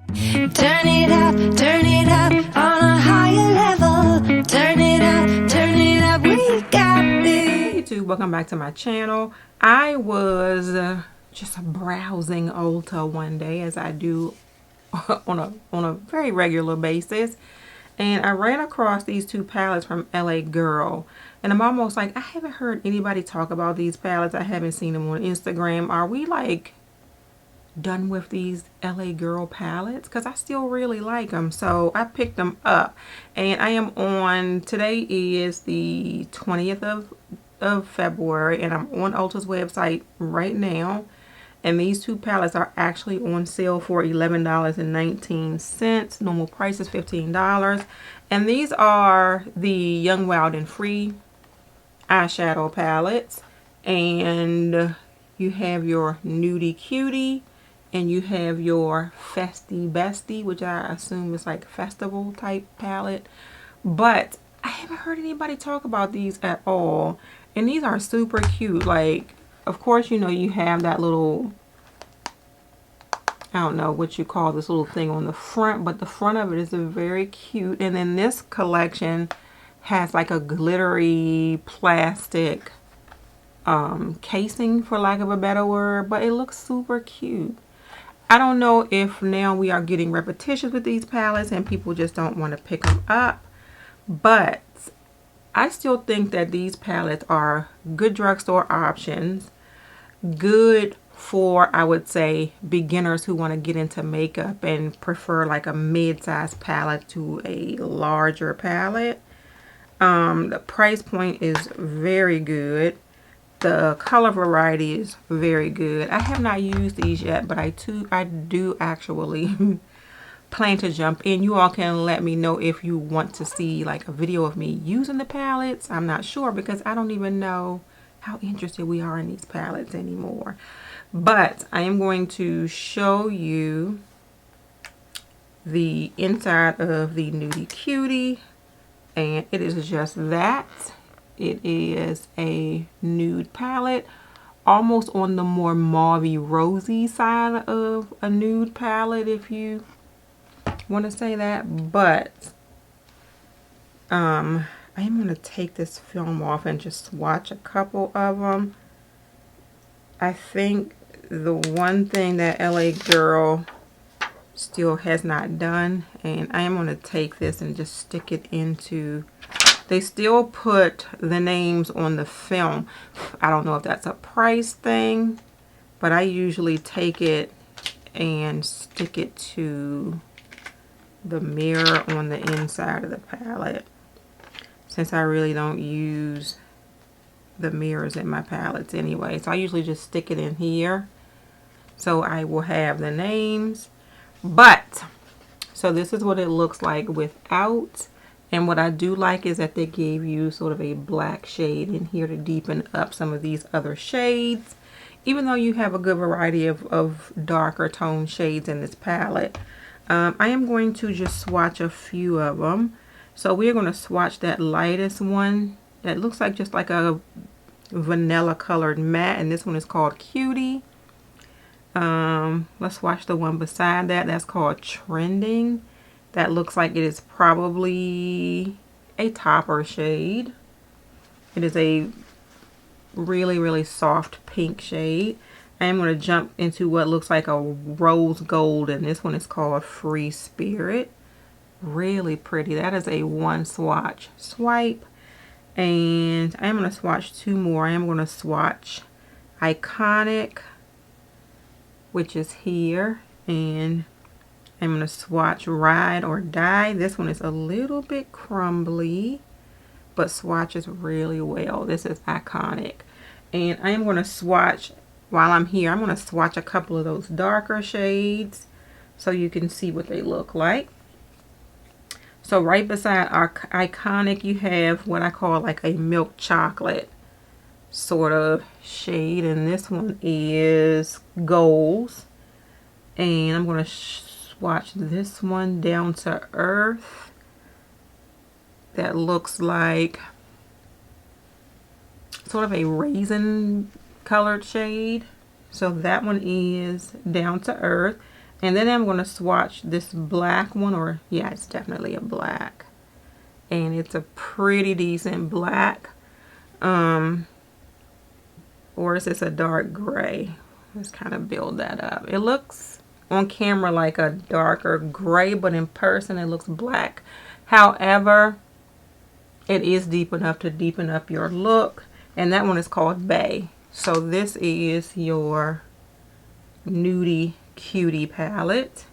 Turn it up on a higher level. Turn it up, we got it. Hey YouTube, welcome back to my channel. I was just browsing Ulta one day, as I do on a very regular basis, and I ran across these two palettes from LA Girl, and I'm almost like, I haven't heard anybody talk about these palettes. I haven't seen them on Instagram. Are we like done with these LA Girl palettes? Because I still really like them, so I picked them up. And I am on, today is the 20th of February, and I'm on Ulta's website right now, and these two palettes are actually on sale for $11.19. Normal price is $15, and these are the Young, Wild, and Free eyeshadow palettes. And you have your Nudie Cutie, and you have your Festy Bestie, which I assume is like festival type palette. But I haven't heard anybody talk about these at all. And these are super cute. Like, of course, you know, you have that little, I don't know what you call this little thing on the front, but the front of it is very cute. And then this collection has like a glittery plastic casing, for lack of a better word, but it looks super cute. I don't know if now we are getting repetitious with these palettes and people just don't want to pick them up, but I still think that these palettes are good drugstore options, good for, I would say, beginners who want to get into makeup and prefer like a mid-size palette to a larger palette. The price point is very good. The color variety is very good. I have not used these yet, but I do actually plan to jump in. You all can let me know if you want to see like a video of me using the palettes. I'm not sure, because I don't even know how interested we are in these palettes anymore. But I am going to show you the inside of the Nudie Cutie, and it is just that. It is a nude palette, almost on the more mauvey rosy side of a nude palette, if you want to say that. But I am going to take this film off and just swatch a couple of them. I think the one thing that LA Girl still has not done, and I am going to take this and just stick it into, they still put the names on the film. I don't know if that's a price thing, but I usually take it and stick it to the mirror on the inside of the palette, since I really don't use the mirrors in my palettes anyway. So I usually just stick it in here, so I will have the names. But so this is what it looks like without. And what I do like is that they gave you sort of a black shade in here to deepen up some of these other shades, even though you have a good variety of darker tone shades in this palette. I am going to just swatch a few of them. So we're going to swatch that lightest one that looks like just like a vanilla colored matte, and this one is called Cutie. Let's swatch the one beside that. That's called Trending. That looks like it is probably a topper shade. It is a really, really soft pink shade. I am going to jump into what looks like a rose gold, and this one is called Free Spirit. Really pretty. That is a one swatch swipe. And I am going to swatch two more. I am going to swatch Iconic, which is here, and I'm going to swatch Ride or Die. This one is a little bit crumbly, but swatches really well. This is Iconic. And I am going to swatch, while I'm here, I'm going to swatch a couple of those darker shades so you can see what they look like. So right beside our Iconic, you have what I call like a milk chocolate sort of shade, and this one is Goals. And I'm going to swatch this one, Down to Earth. That looks like sort of a raisin colored shade. So that one is Down to Earth. And then I'm going to swatch this black one, or yeah, it's definitely a black. And it's a pretty decent black. Or is this a dark gray? Let's kind of build that up. It looks on camera like a darker gray, but in person it looks black. However, it is deep enough to deepen up your look. And that one is called Bay. So this is your Nudie Cutie palette.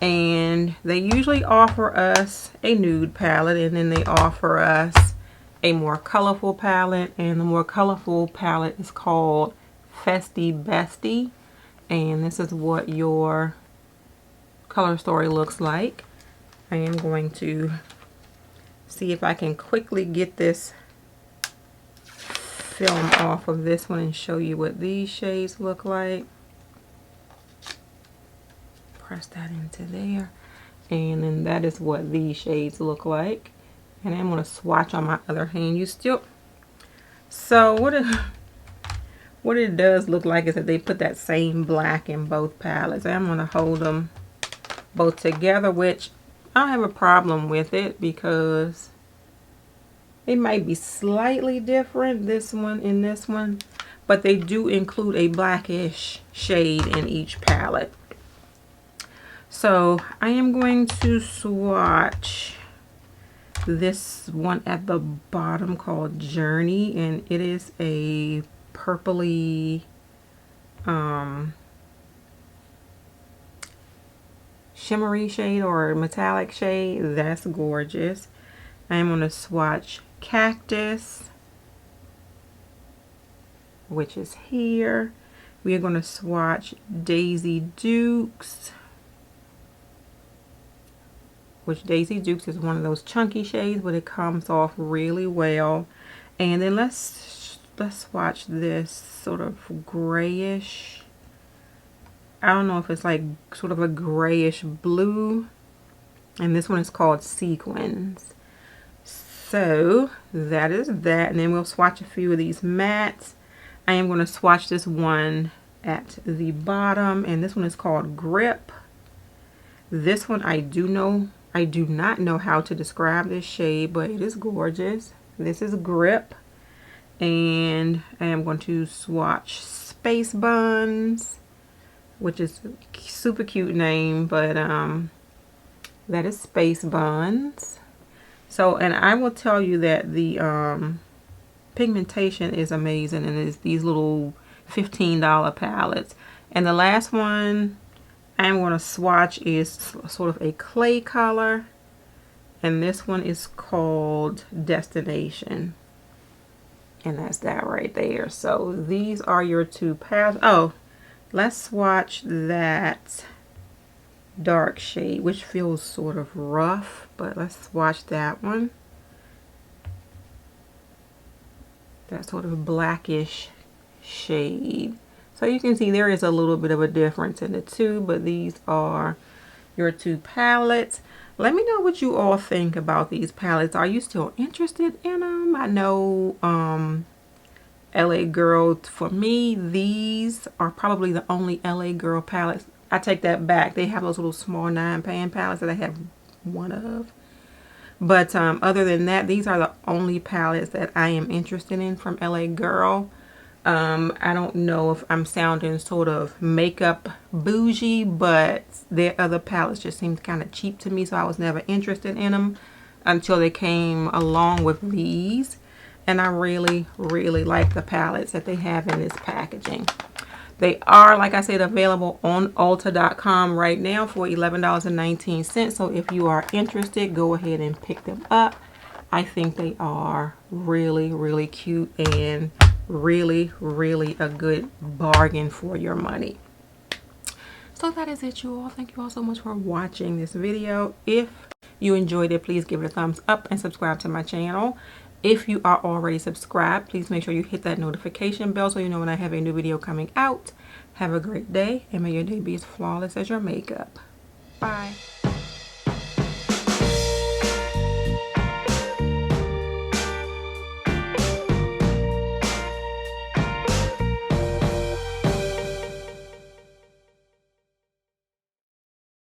And they usually offer us a nude palette, and then they offer us a more colorful palette, and the more colorful palette is called Festy Bestie, and this is what your color story looks like. I am going to see if I can quickly get this film off of this one and show you what these shades look like. Press that into there, and then that is what these shades look like. And I'm going to swatch on my other hand. You still, so what it does look like is that they put that same black in both palettes. I'm going to hold them both together, which I don't have a problem with it because they might be slightly different, this one and this one, but they do include a blackish shade in each palette. So I am going to swatch this one at the bottom called Journey, and it is a purpley shimmery shade or metallic shade. That's gorgeous. I am going to swatch Cactus, which is here. We are going to swatch Daisy Dukes, which Daisy Dukes is one of those chunky shades, but it comes off really well. And then let's swatch this sort of grayish, I don't know if it's like sort of a grayish blue, and this one is called Sequins. So that is that, and then we'll swatch a few of these mattes. I am going to swatch this one at the bottom, and this one is called Grip. This one I do not know how to describe this shade, but it is gorgeous. This is Grip. And I am going to swatch Space Buns, which is a super cute name, but that is Space Buns. So, and I will tell you that the pigmentation is amazing, and it's these little $15 palettes. And the last one I'm going to swatch is sort of a clay color, and this one is called Destination, and that's that right there. So these are your two palettes. Oh, let's swatch that dark shade, which feels sort of rough, but let's swatch that one. That sort of blackish shade. So you can see there is a little bit of a difference in the two, but these are your two palettes. Let me know what you all think about these palettes. Are you still interested in them? I know LA Girl, for me, these are probably the only LA Girl palettes. I take that back. They have those little small 9-pan palettes that I have one of. But other than that, these are the only palettes that I am interested in from LA Girl. I don't know if I'm sounding sort of makeup bougie, but their other palettes just seemed kind of cheap to me, so I was never interested in them until they came along with these. And I really, really like the palettes that they have in this packaging. They are, like I said, available on Ulta.com right now for $11.19. So if you are interested, go ahead and pick them up. I think they are really, really cute and really, really a good bargain for your money. So that is it, you all. Thank you all so much for watching this video. If you enjoyed it, please give it a thumbs up and subscribe to my channel. If you are already subscribed, please make sure you hit that notification bell so you know when I have a new video coming out. Have a great day, and may your day be as flawless as your makeup. Bye.